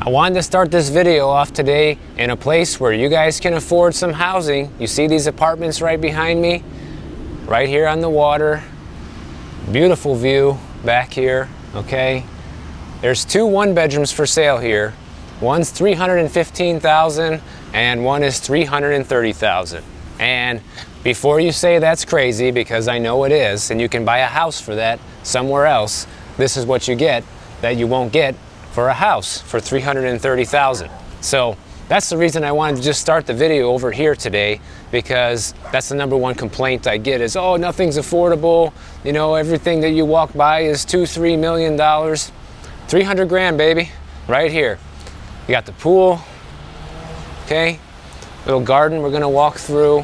I wanted to start this video off today in a place where you guys can afford some housing. You see these apartments right behind me, right here on the water. Beautiful view back here, okay? There's two one-bedrooms for sale here. One's $315,000 and one is $330,000. And before you say that's crazy, because I know it is, and you can buy a house for that somewhere else, this is what you get that you won't get for a house for $330,000. So that's the reason I wanted to just start the video over here today, because that's the number one complaint I get is, oh, nothing's affordable. You know, everything that you walk by is $2-3 million. 300 grand, baby, right here. You got the pool, okay? Little garden we're gonna walk through.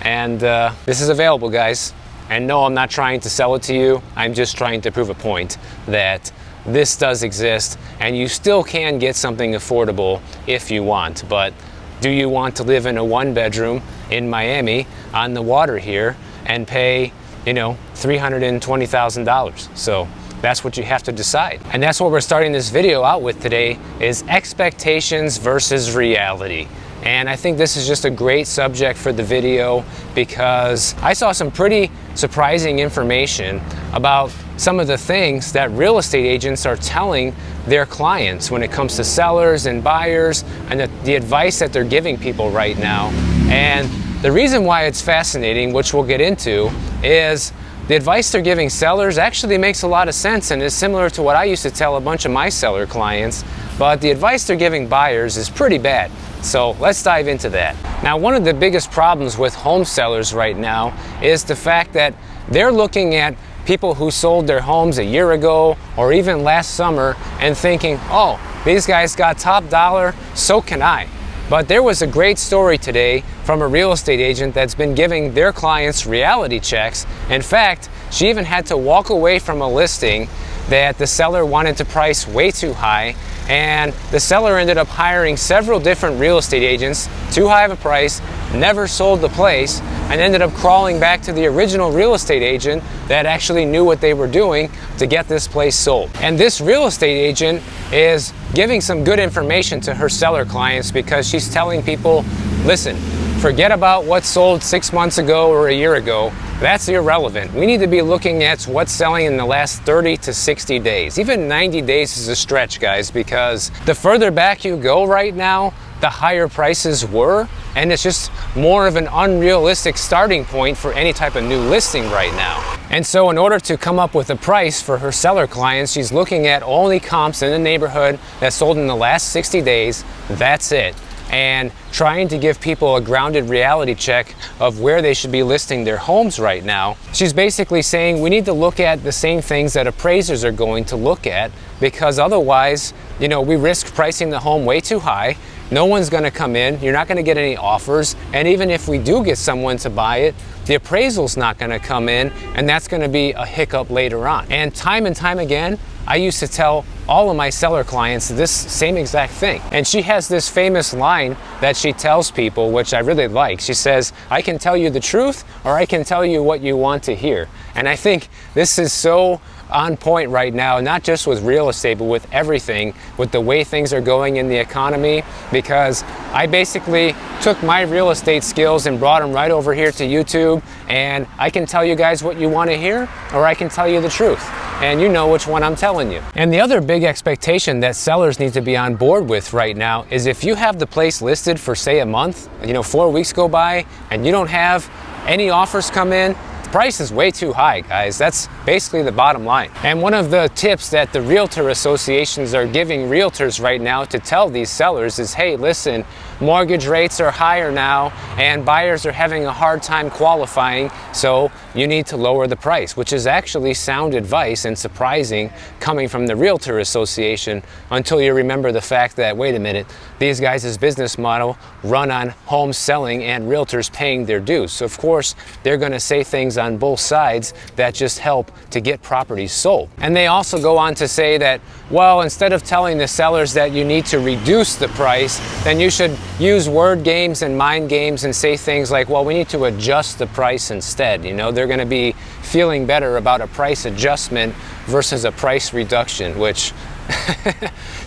And this is available, guys. And no, I'm not trying to sell it to you. I'm just trying to prove a point that this does exist and you still can get something affordable if you want. But do you want to live in a one bedroom in Miami on the water here and pay, you know, $320,000? So that's what you have to decide. And that's what we're starting this video out with today, is expectations versus reality. And I think this is just a great subject for the video because I saw some pretty surprising information about some of the things that real estate agents are telling their clients when it comes to sellers and buyers, and the advice that they're giving people right now. And the reason why it's fascinating, which we'll get into, is the advice they're giving sellers actually makes a lot of sense and is similar to what I used to tell a bunch of my seller clients, but the advice they're giving buyers is pretty bad. So let's dive into that. Now, one of the biggest problems with home sellers right now is the fact that they're looking at people who sold their homes a year ago or even last summer and thinking, oh, these guys got top dollar, so can I. But there was a great story today from a real estate agent that's been giving their clients reality checks. In fact, she even had to walk away from a listing that the seller wanted to price way too high, and the seller ended up hiring several different real estate agents, too high of a price, never sold the place, and ended up crawling back to the original real estate agent that actually knew what they were doing to get this place sold. And this real estate agent is giving some good information to her seller clients because she's telling people, listen, forget about what sold 6 months ago or a year ago. That's irrelevant. We need to be looking at what's selling in the last 30 to 60 days. Even 90 days is a stretch, guys, because the further back you go right now, the higher prices were, and it's just more of an unrealistic starting point for any type of new listing right now. And so in order to come up with a price for her seller clients, she's looking at only comps in the neighborhood that sold in the last 60 days. That's it. And trying to give people a grounded reality check of where they should be listing their homes right now. She's basically saying we need to look at the same things that appraisers are going to look at, because otherwise, you know, we risk pricing the home way too high. No one's going to come in. You're not going to get any offers. And even if we do get someone to buy it, the appraisal's not going to come in, and that's going to be a hiccup later on. And time again, I used to tell all of my seller clients this same exact thing. And she has this famous line that she tells people, which I really like. She says, I can tell you the truth, or I can tell you what you want to hear. And I think this is so on point right now, not just with real estate, but with everything, with the way things are going in the economy, because I basically took my real estate skills and brought them right over here to YouTube, and I can tell you guys what you want to hear, or I can tell you the truth. And you know which one I'm telling you. And the other big expectation that sellers need to be on board with right now is if you have the place listed for, say, a month, you know, 4 weeks go by, and you don't have any offers come in, the price is way too high, guys. That's basically the bottom line. And one of the tips that the realtor associations are giving realtors right now to tell these sellers is, hey, listen, mortgage rates are higher now and buyers are having a hard time qualifying, so you need to lower the price, which is actually sound advice and surprising coming from the realtor association, until you remember the fact that, wait a minute, these guys' business model run on home selling and realtors paying their dues. So of course, they're gonna say things on both sides that just help to get properties sold. And they also go on to say that, well, instead of telling the sellers that you need to reduce the price, then you should use word games and mind games and say things like, well, we need to adjust the price instead. You know, they're going to be feeling better about a price adjustment versus a price reduction, which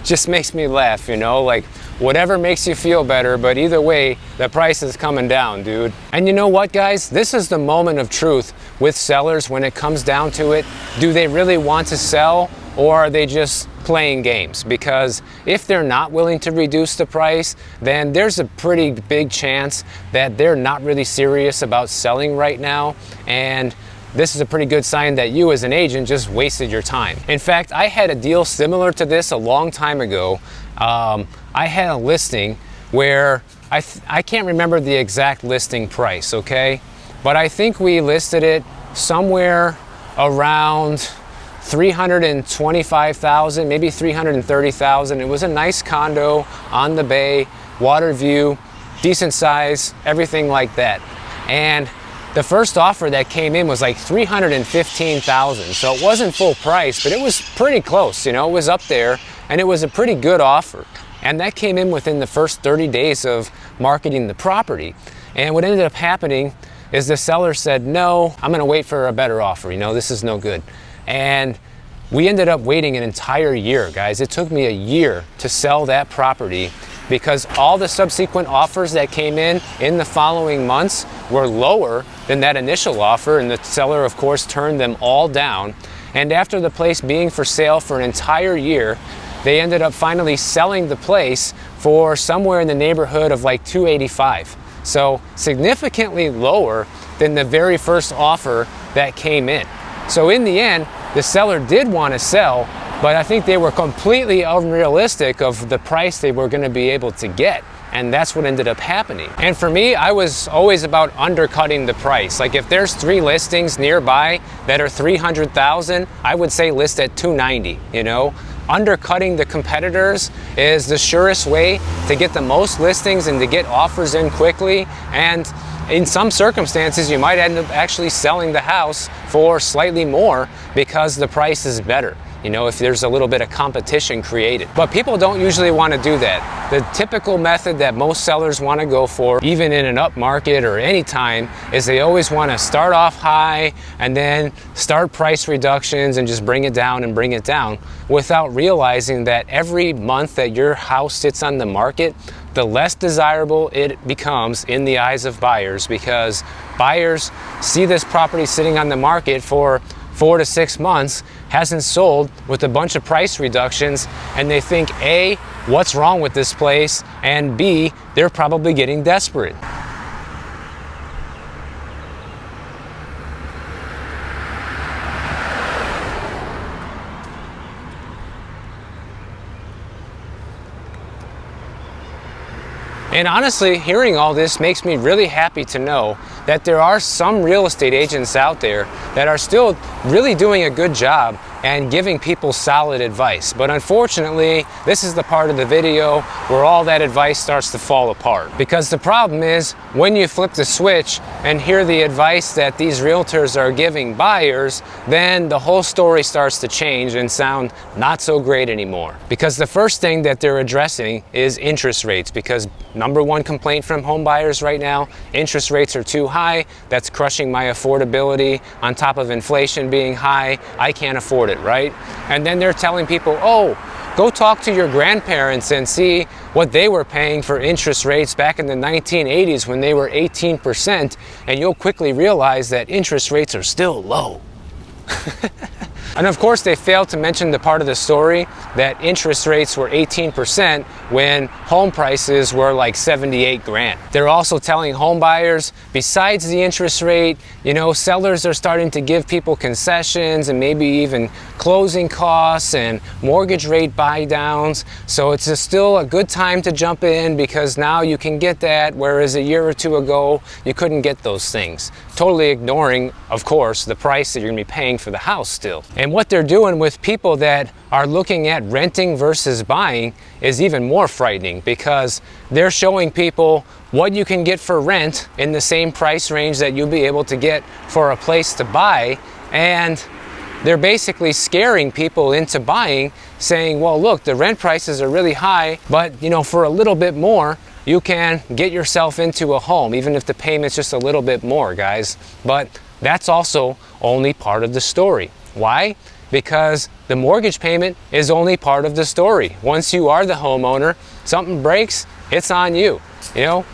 Just makes me laugh, you know, like whatever makes you feel better, but either way, the price is coming down, dude. And you know what, guys? This is the moment of truth with sellers when it comes down to it. Do they really want to sell, or are they just playing games? Because if they're not willing to reduce the price, then there's a pretty big chance that they're not really serious about selling right now, and this is a pretty good sign that you as an agent just wasted your time. In fact, I had a deal similar to this a long time ago. I had a listing where I can't remember the exact listing price, okay? But I think we listed it somewhere around $325,000, maybe $330,000. It was a nice condo on the bay, water view, decent size, everything like that. And the first offer that came in was like $315,000. So it wasn't full price, but it was pretty close, you know, it was up there, and it was a pretty good offer. And that came in within the first 30 days of marketing the property. And what ended up happening is the seller said, no, I'm gonna wait for a better offer, you know, this is no good. And we ended up waiting an entire year, guys. It took me a year to sell that property because all the subsequent offers that came in the following months were lower than that initial offer, and the seller, of course, turned them all down. And after the place being for sale for an entire year, they ended up finally selling the place for somewhere in the neighborhood of like $285,000. So significantly lower than the very first offer that came in. So in the end, the seller did want to sell, but I think they were completely unrealistic of the price they were going to be able to get. And that's what ended up happening. And for me, I was always about undercutting the price. Like if there's 3 listings nearby that are $300,000, I would say list at $290,000, you know? Undercutting the competitors is the surest way to get the most listings and to get offers in quickly. And in some circumstances, you might end up actually selling the house for slightly more because the price is better, you know, if there's a little bit of competition created. But people don't usually want to do that. The typical method that most sellers want to go for, even in an up market or any time, is they always want to start off high and then start price reductions and just bring it down and bring it down without realizing that every month that your house sits on the market, the less desirable it becomes in the eyes of buyers, because buyers see this property sitting on the market for 4 to 6 months, hasn't sold, with a bunch of price reductions, and they think A, what's wrong with this place, and B, they're probably getting desperate. And honestly, hearing all this makes me really happy to know that there are some real estate agents out there that are still really doing a good job and giving people solid advice. But unfortunately, this is the part of the video where all that advice starts to fall apart. Because the problem is, when you flip the switch and hear the advice that these realtors are giving buyers, then the whole story starts to change and sound not so great anymore. Because the first thing that they're addressing is interest rates, because #1 complaint from home buyers right now, interest rates are too high, that's crushing my affordability. On top of inflation being high, I can't afford it, right? And then they're telling people, oh, go talk to your grandparents and see what they were paying for interest rates back in the 1980s when they were 18%, and you'll quickly realize that interest rates are still low. And of course, they failed to mention the part of the story that interest rates were 18% when home prices were like 78 grand. They're also telling home buyers, besides the interest rate, you know, sellers are starting to give people concessions and maybe even closing costs and mortgage rate buy downs. So it's still a good time to jump in because now you can get that, whereas a year or two ago, you couldn't get those things. Totally ignoring, of course, the price that you're gonna be paying for the house still. And what they're doing with people that are looking at renting versus buying is even more frightening, because they're showing people what you can get for rent in the same price range that you'll be able to get for a place to buy, and they're basically scaring people into buying, saying, well, look, the rent prices are really high, but you know, for a little bit more, you can get yourself into a home, even if the payment's just a little bit more, guys. But that's also only part of the story. Why? because the mortgage payment is only part of the story. Once you are the homeowner, something breaks, it's on you. You know,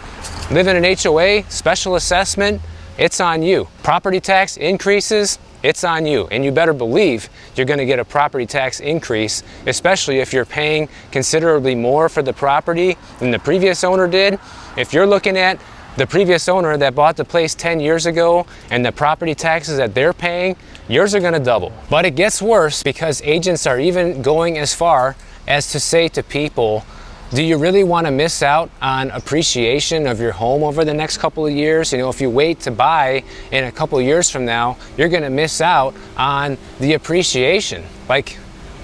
live in an HOA, special assessment, it's on you. Property tax increases, it's on you. And you better believe you're going to get a property tax increase, especially if you're paying considerably more for the property than the previous owner did. If you're looking at the previous owner that bought the place 10 years ago and the property taxes that they're paying, yours are going to double. But it gets worse because agents are even going as far as to say to people, do you really want to miss out on appreciation of your home over the next couple of years? You know, if you wait to buy in a couple of years from now, you're going to miss out on the appreciation. Like,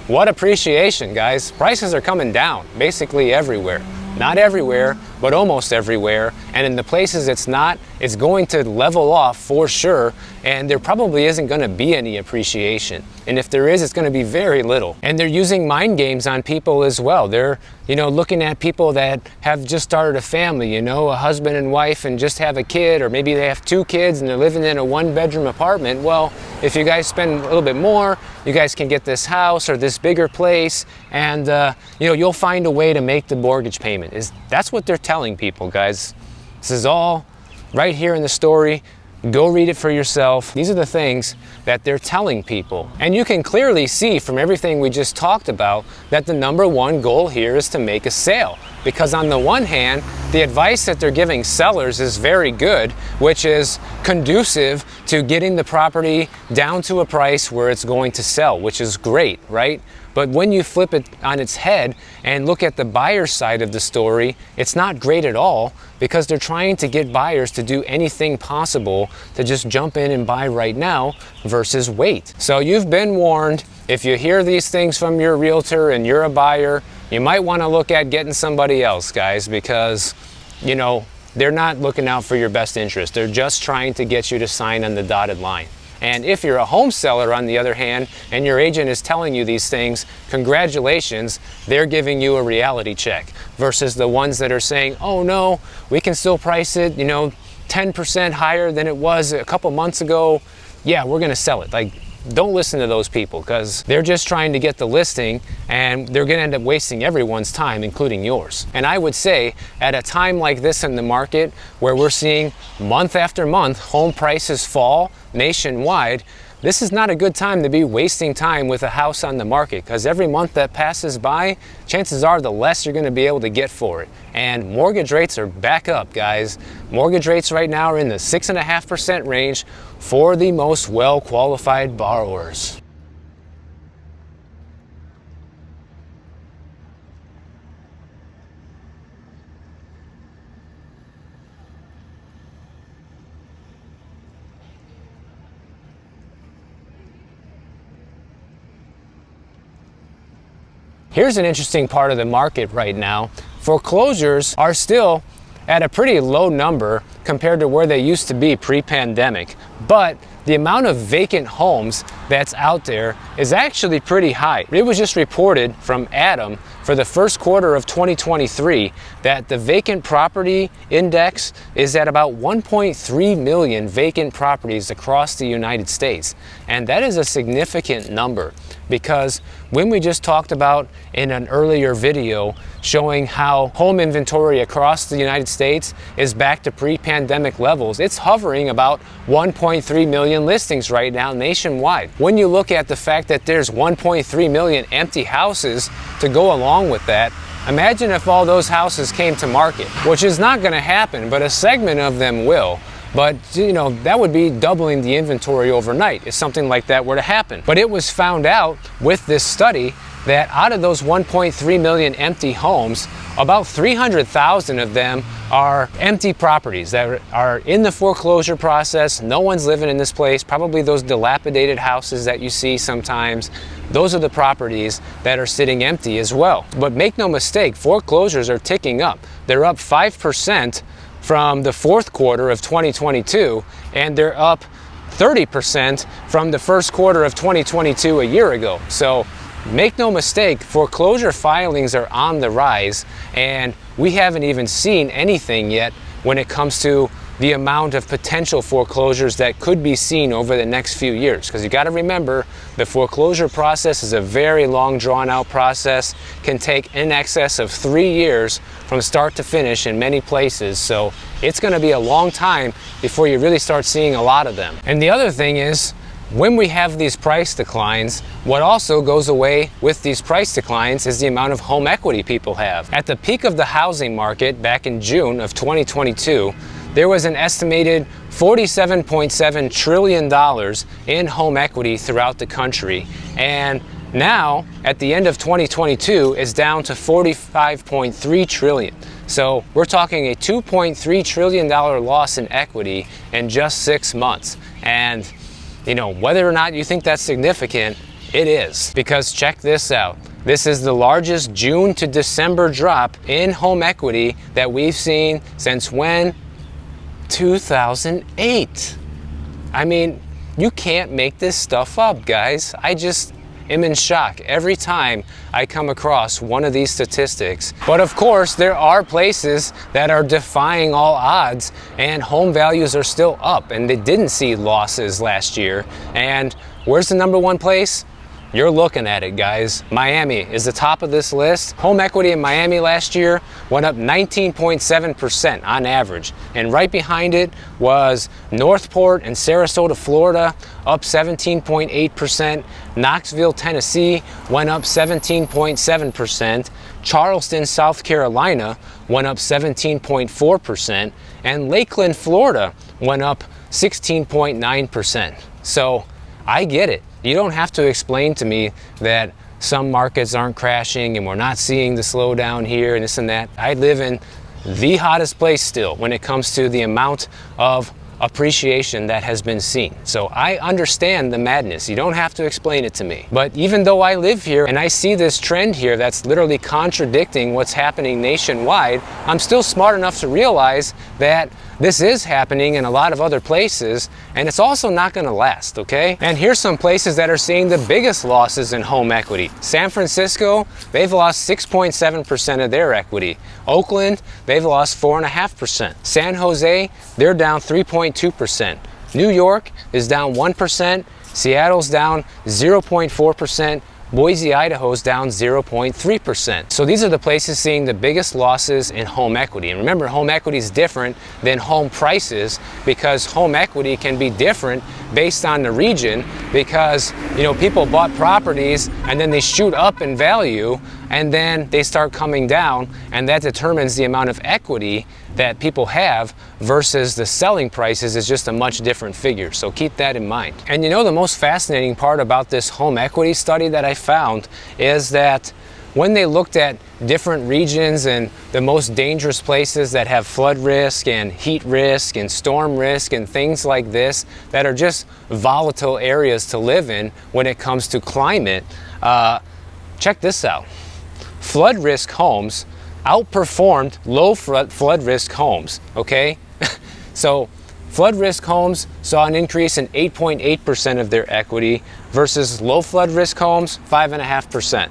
what appreciation, guys? Prices are coming down basically everywhere. Not everywhere, but almost everywhere. And in the places it's not, it's going to level off for sure. And there probably isn't going to be any appreciation. And if there is, it's going to be very little. And they're using mind games on people as well. They're, you know, looking at people that have just started a family, you know, a husband and wife, and just have a kid, or maybe they have 2 kids and they're living in a 1-bedroom apartment. Well, if you guys spend a little bit more, you guys can get this house or this bigger place, and you know, you'll find a way to make the mortgage payment. That's what they're telling people, guys. This is all right here in the story. Go read it for yourself. These are the things that they're telling people. And you can clearly see from everything we just talked about that the #1 goal here is to make a sale. Because on the one hand, the advice that they're giving sellers is very good, which is conducive to getting the property down to a price where it's going to sell, which is great, right? But when you flip it on its head and look at the buyer's side of the story, it's not great at all, because they're trying to get buyers to do anything possible to just jump in and buy right now versus wait. So you've been warned. If you hear these things from your realtor and you're a buyer, you might want to look at getting somebody else, guys, because, you know, they're not looking out for your best interest. They're just trying to get you to sign on the dotted line. And if you're a home seller, on the other hand, and your agent is telling you these things, congratulations, they're giving you a reality check, versus the ones that are saying, oh no, we can still price it, you know, 10% higher than it was a couple months ago. Yeah, we're gonna sell it. Like, don't listen to those people, because they're just trying to get the listing, and they're going to end up wasting everyone's time, including yours. And I would say at a time like this in the market, where we're seeing month after month home prices fall nationwide, this is not a good time to be wasting time with a house on the market, because every month that passes by, chances are the less you're going to be able to get for it. And mortgage rates are back up, guys. Mortgage rates right now are in the 6.5% range for the most well-qualified borrowers. Here's an interesting part of the market right now. Foreclosures are still at a pretty low number compared to where they used to be pre-pandemic, but the amount of vacant homes that's out there is actually pretty high. It was just reported from Adam for the first quarter of 2023 that the vacant property index is at about 1.3 million vacant properties across the United States. And that is a significant number, because when we just talked about in an earlier video showing how home inventory across the United States is back to pre-pandemic levels, it's hovering about 1.3 million listings right now nationwide. When you look at the fact that there's 1.3 million empty houses to go along with that, imagine if all those houses came to market, which is not going to happen, but a segment of them will. But, you know, that would be doubling the inventory overnight if something like that were to happen. But it was found out with this study that out of those 1.3 million empty homes, about 300,000 of them are empty properties that are in the foreclosure process. No one's living in this place. Probably those dilapidated houses that you see sometimes. Those are the properties that are sitting empty as well. But make no mistake, foreclosures are ticking up. They're up 5% from the fourth quarter of 2022, and they're up 30% from the first quarter of 2022 a year ago. So make no mistake, foreclosure filings are on the rise, and we haven't even seen anything yet when it comes to the amount of potential foreclosures that could be seen over the next few years. Because you got to remember, the foreclosure process is a very long, drawn out process, can take in excess of 3 years from start to finish in many places. So it's going to be a long time before you really start seeing a lot of them. And the other thing is, when we have these price declines, what also goes away with these price declines is the amount of home equity people have. At the peak of the housing market back in June of 2022, there was an estimated $47.7 trillion in home equity throughout the country. And now, at the end of 2022, it's down to $45.3 trillion. So we're talking a $2.3 trillion loss in equity in just 6 months. And you know, whether or not you think that's significant, it is. Because check this out. This is the largest June to December drop in home equity that we've seen since when? 2008. I mean, you can't make this stuff up, guys. I just am in shock every time I come across one of these statistics. But of course, there are places that are defying all odds and home values are still up and they didn't see losses last year. And where's the number one place? You're looking at it, guys. Miami is the top of this list. Home equity in Miami last year went up 19.7% on average. And right behind it was Northport and Sarasota, Florida, up 17.8%. Knoxville, Tennessee went up 17.7%. Charleston, South Carolina went up 17.4%. And Lakeland, Florida went up 16.9%. So I get it. You don't have to explain to me that some markets aren't crashing and we're not seeing the slowdown here and this and that. I live in the hottest place still when it comes to the amount of appreciation that has been seen. So I understand the madness. You don't have to explain it to me. But even though I live here and I see this trend here that's literally contradicting what's happening nationwide, I'm still smart enough to realize that this is happening in a lot of other places, and it's also not going to last, okay? And here's some places that are seeing the biggest losses in home equity. San Francisco, they've lost 6.7% of their equity. Oakland, they've lost 4.5%. San Jose, they're down 3.2%. New York is down 1%. Seattle's down 0.4%. Boise, Idaho's down 0.3%. So these are the places seeing the biggest losses in home equity. And remember, home equity is different than home prices because home equity can be different based on the region because, you know, people bought properties and then they shoot up in value and then they start coming down, and that determines the amount of equity that people have versus the selling prices is just a much different figure. So keep that in mind. And you know, the most fascinating part about this home equity study that I found is that when they looked at different regions and the most dangerous places that have flood risk and heat risk and storm risk and things like this that are just volatile areas to live in when it comes to climate, check this out. Flood risk homes outperformed low flood risk homes, okay? So flood risk homes saw an increase in 8.8% of their equity versus low flood risk homes, 5.5%.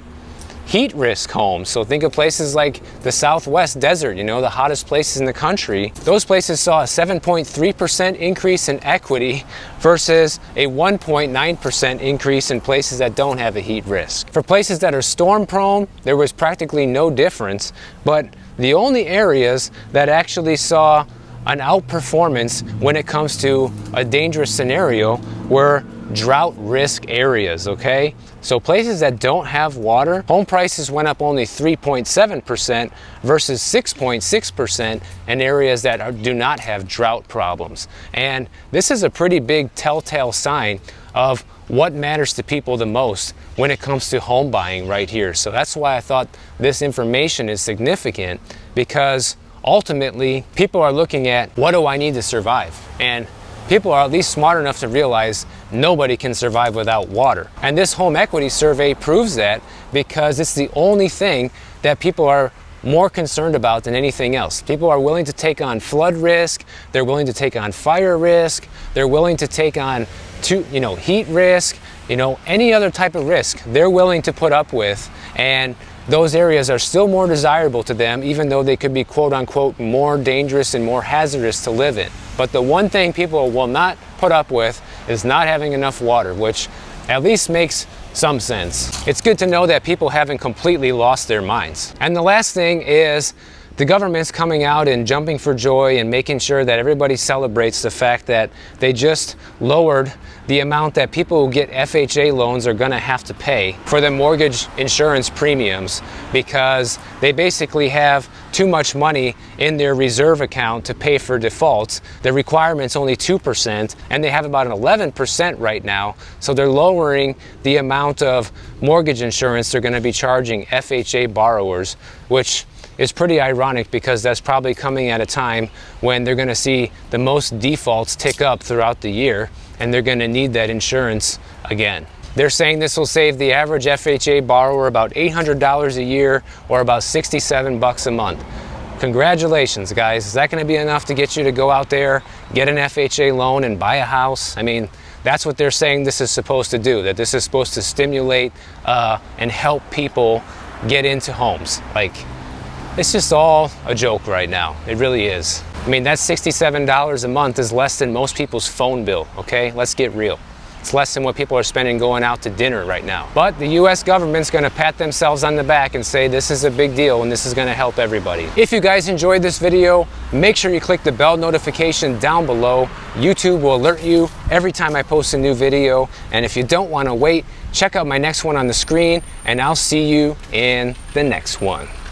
Heat risk homes, so think of places like the Southwest desert, you know, the hottest places in the country. Those places saw a 7.3% increase in equity versus a 1.9% increase in places that don't have a heat risk. For places that are storm prone, there was practically no difference, but the only areas that actually saw an outperformance when it comes to a dangerous scenario were drought risk areas, okay? So places that don't have water, home prices went up only 3.7% versus 6.6% in areas that do not have drought problems. And this is a pretty big telltale sign of what matters to people the most when it comes to home buying right here. So that's why I thought this information is significant, because ultimately people are looking at, what do I need to survive? And people are at least smart enough to realize nobody can survive without water. And this home equity survey proves that, because it's the only thing that people are more concerned about than anything else. People are willing to take on flood risk, they're willing to take on fire risk, they're willing to take on heat risk, any other type of risk they're willing to put up with. And those areas are still more desirable to them, even though they could be quote unquote more dangerous and more hazardous to live in. But the one thing people will not put up with is not having enough water, which at least makes some sense. It's good to know that people haven't completely lost their minds. And the last thing is the government's coming out and jumping for joy and making sure that everybody celebrates the fact that they just lowered the amount that people who get FHA loans are going to have to pay for their mortgage insurance premiums, because they basically have too much money in their reserve account to pay for defaults. The requirement's only 2%, and they have about an 11% right now, so they're lowering the amount of mortgage insurance they're going to be charging FHA borrowers, which is pretty ironic because that's probably coming at a time when they're going to see the most defaults tick up throughout the year, and they're going to need that insurance again. They're saying this will save the average FHA borrower about $800 a year, or about 67 bucks a month. Congratulations, guys. Is that going to be enough to get you to go out there, get an FHA loan and buy a house? I mean, that's what they're saying this is supposed to do, that this is supposed to stimulate and help people get into homes. Like, it's just all a joke right now. It really is. I mean, that $67 a month is less than most people's phone bill, okay? Let's get real. It's less than what people are spending going out to dinner right now. But the US government's gonna pat themselves on the back and say this is a big deal and this is gonna help everybody. If you guys enjoyed this video, make sure you click the bell notification down below. YouTube will alert you every time I post a new video. And if you don't wanna wait, check out my next one on the screen, and I'll see you in the next one.